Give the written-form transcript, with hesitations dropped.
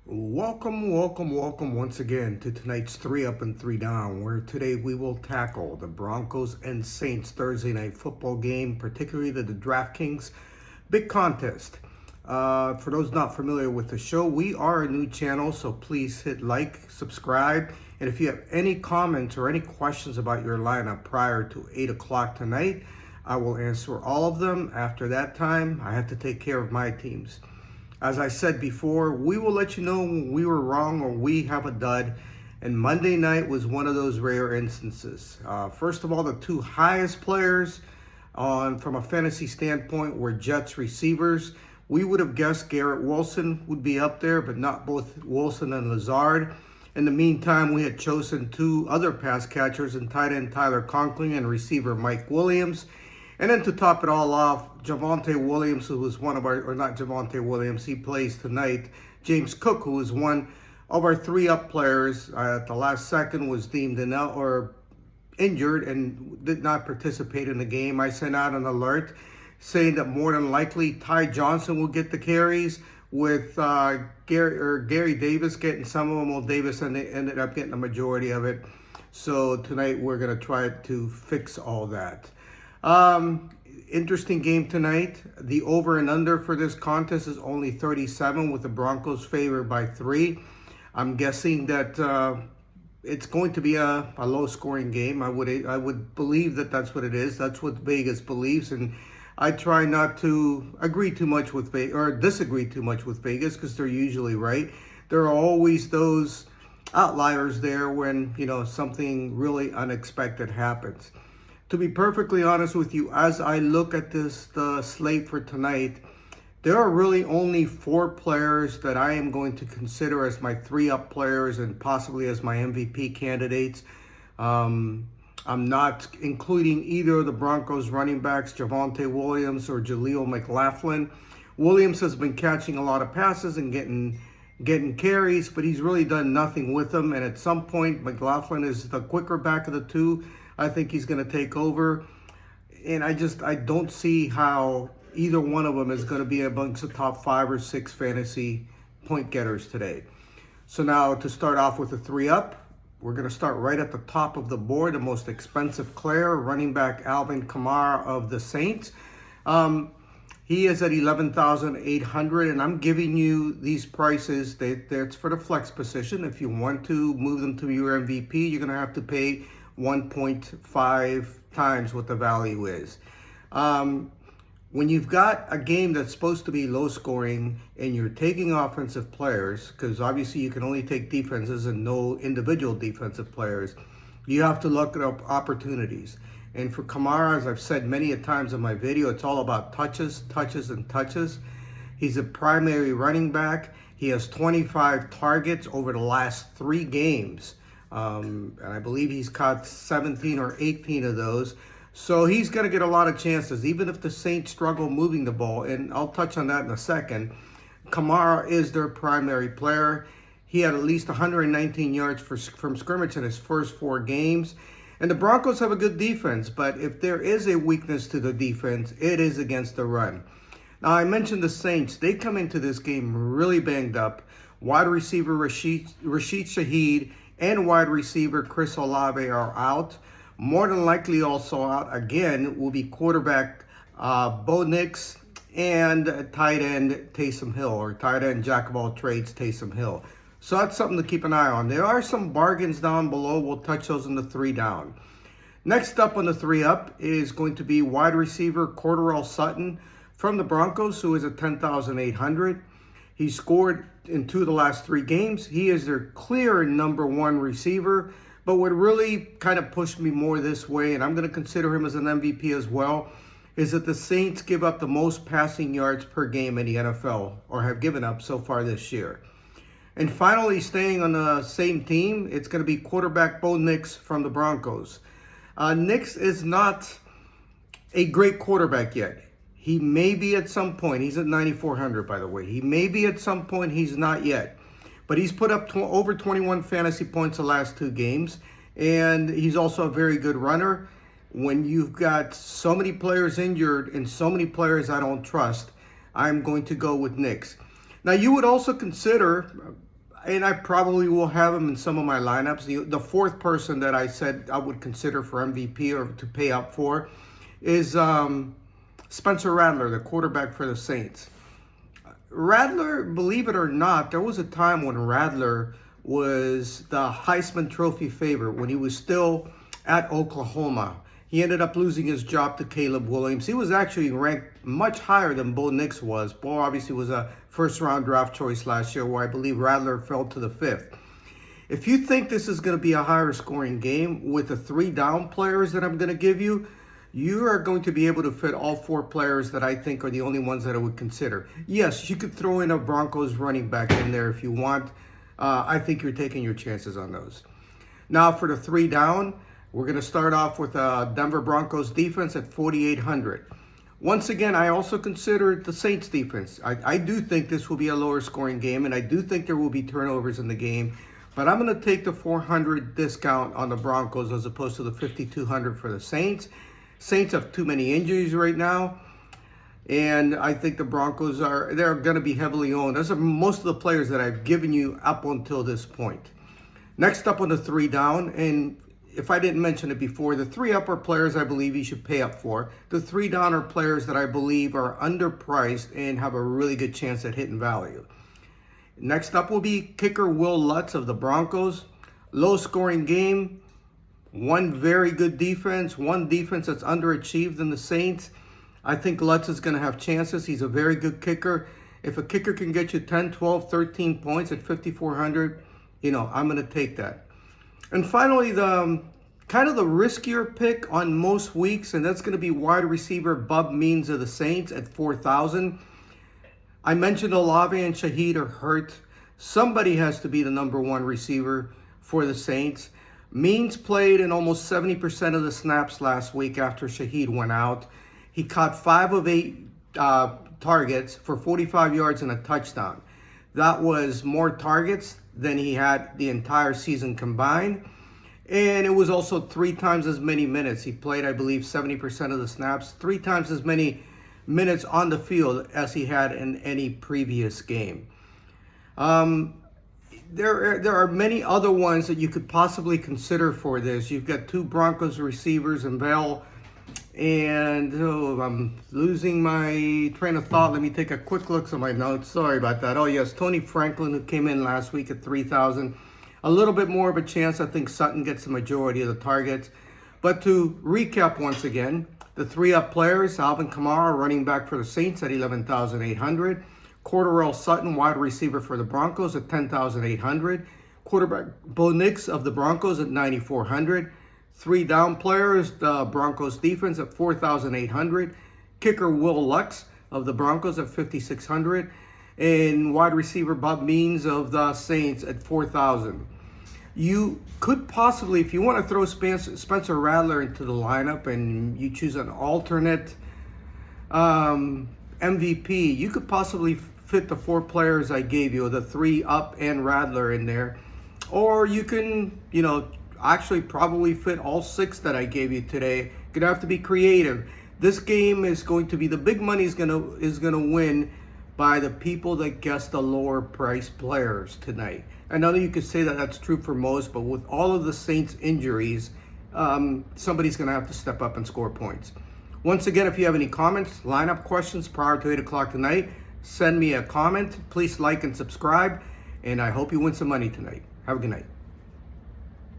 Welcome once again to tonight's 3 Up and 3 Down, where today we will tackle the Broncos and Saints Thursday night football game, particularly the Draftkings big contest. For those not familiar with the show, we are a new channel, so please hit like, subscribe, and if you have any comments or any questions about your lineup prior to 8 o'clock tonight, I will answer all of them. After that time, I have to take care of my teams. As I said before, we will let you know when we were wrong or we have a dud. And Monday night was one of those rare instances. First of all, the two highest players from a fantasy standpoint were Jets receivers. We would have guessed Garrett Wilson would be up there, but not both Wilson and Lazard. In the meantime, we had chosen two other pass catchers in tight end Tyler Conklin and receiver Mike Williams. And then to top it all off, Javonte Williams, who was one of our, or not Javonte Williams, he plays tonight. James Cook, who was one of our 3-up players at the last second, was deemed injured and did not participate in the game. I sent out an alert saying that more than likely Ty Johnson will get the carries, with Gary Davis getting some of them. Well, Davis ended up getting the majority of it. So tonight we're going to try to fix all that. Interesting game tonight. The over and under for this contest is only 37, with the Broncos favored by 3. I'm guessing that it's going to be a low scoring game. I would believe that that's what it is. That's what Vegas believes, and I try not to agree too much with Vegas or disagree too much with Vegas, because they're usually right. There are always those outliers there when something really unexpected happens. To be perfectly honest with you, as I look at the slate for tonight, there are really only 4 players that I am going to consider as my 3-up players and possibly as my MVP candidates. I'm not including either of the Broncos running backs, Javonte Williams or Jaleel McLaughlin. Williams has been catching a lot of passes and getting carries, but he's really done nothing with them. And at some point, McLaughlin is the quicker back of the two. I think he's going to take over. And I don't see how either one of them is going to be amongst the top 5 or 6 fantasy point getters today. So now to start off with a 3-up, we're going to start right at the top of the board. The most expensive player, running back Alvin Kamara of the Saints. He is at $11,800, and I'm giving you these prices. That's for the flex position. If you want to move them to your MVP, you're going to have to pay 1.5 times what the value is. When you've got a game that's supposed to be low scoring and you're taking offensive players, because obviously you can only take defenses and no individual defensive players, you have to look at opportunities. And for Kamara, as I've said many a times in my video, it's all about touches. He's a primary running back. He has 25 targets over the last 3 games. And I believe he's caught 17 or 18 of those. So he's going to get a lot of chances, even if the Saints struggle moving the ball. And I'll touch on that in a second. Kamara is their primary player. He had at least 119 yards from scrimmage in his first 4 games. And the Broncos have a good defense, but if there is a weakness to the defense, it is against the run. Now, I mentioned the Saints. They come into this game really banged up. Wide receiver Rashid Shaheed and wide receiver Chris Olave are out. More than likely also out again will be quarterback Bo Nix and tight end Taysom Hill, or tight end jack of all trades Taysom Hill. So that's something to keep an eye on. There are some bargains down below. We'll touch those in the 3 down. Next up on the 3-up is going to be wide receiver Cordarrelle Sutton from the Broncos, who is at $10,800. He scored in 2 of the last 3 games. He is their clear number 1 receiver. But what really kind of pushed me more this way, and I'm going to consider him as an MVP as well, is that the Saints give up the most passing yards per game in the NFL, or have given up so far this year. And finally, staying on the same team, it's going to be quarterback Bo Nix from the Broncos. Nix is not a great quarterback yet. He may be at some point. He's at 9,400, by the way. He may be at some point. He's not yet. But he's put up over 21 fantasy points the last 2 games. And he's also a very good runner. When you've got so many players injured and so many players I don't trust, I'm going to go with Nix. Now, you would also consider and I probably will have him in some of my lineups. The fourth person that I said I would consider for MVP or to pay up for is Spencer Rattler, the quarterback for the Saints. Rattler, believe it or not, there was a time when Rattler was the Heisman Trophy favorite when he was still at Oklahoma. He ended up losing his job to Caleb Williams. He was actually ranked much higher than Bo Nix was. Bo obviously was a first-round draft choice last year, where I believe Rattler fell to the 5th. If you think this is going to be a higher scoring game with the 3 down players that I'm going to give you, you are going to be able to fit all 4 players that I think are the only ones that I would consider. Yes, you could throw in a Broncos running back in there if you want. I think you're taking your chances on those. Now for the 3 down, we're going to start off with Denver Broncos defense at 4,800. Once again, I also consider the Saints defense. I do think this will be a lower scoring game, and I do think there will be turnovers in the game. But I'm going to take the 400 discount on the Broncos as opposed to the 5,200 for the Saints. Saints have too many injuries right now, and I think the Broncos they're going to be heavily owned. Those are most of the players that I've given you up until this point. Next up on the 3 down, and if I didn't mention it before, the 3 upper players I believe you should pay up for. The 3 downer players that I believe are underpriced and have a really good chance at hitting value. Next up will be kicker Will Lutz of the Broncos. Low scoring game. One very good defense. One defense that's underachieved in the Saints. I think Lutz is going to have chances. He's a very good kicker. If a kicker can get you 10, 12, 13 points at 5,400, I'm going to take that. And finally, the kind of the riskier pick on most weeks, and that's going to be wide receiver Bub Means of the Saints at 4,000. I mentioned Olave and Shaheed are hurt. Somebody has to be the number 1 receiver for the Saints. Means played in almost 70% of the snaps last week after Shaheed went out. He caught 5 of 8 targets for 45 yards and a touchdown. That was more targets than he had the entire season combined. And it was also 3 times as many minutes. He played, I believe, 70% of the snaps, 3 times as many minutes on the field as he had in any previous game. There are many other ones that you could possibly consider for this. You've got 2 Broncos receivers in Bell, and I'm losing my train of thought. Let me take a quick look at my notes. Sorry about that. Oh yes, Tony Franklin, who came in last week at 3,000. A little bit more of a chance. I think Sutton gets the majority of the targets. But to recap once again, the 3 up players: Alvin Kamara, running back for the Saints at 11,800. Cordarrelle Sutton, wide receiver for the Broncos at 10,800. Quarterback Bo Nix of the Broncos at 9,400. 3 down players, the Broncos defense at 4,800. Kicker Will Lutz of the Broncos at 5,600. And wide receiver Bob Means of the Saints at 4,000. You could possibly, if you want to throw Spencer Rattler into the lineup and you choose an alternate MVP, you could possibly fit the 4 players I gave you, the 3 up and Rattler in there. Or you can, actually probably fit all 6 that I gave you today. You're gonna have to be creative. This game is going to be, the big money is gonna win by the people that guess the lower price players tonight. I know that you could say that that's true for most, but with all of the Saints injuries, somebody's gonna have to step up and score points. Once again, if you have any comments, lineup questions prior to 8 o'clock tonight, send me a comment. Please like and subscribe, and I hope you win some money tonight. Have a good night.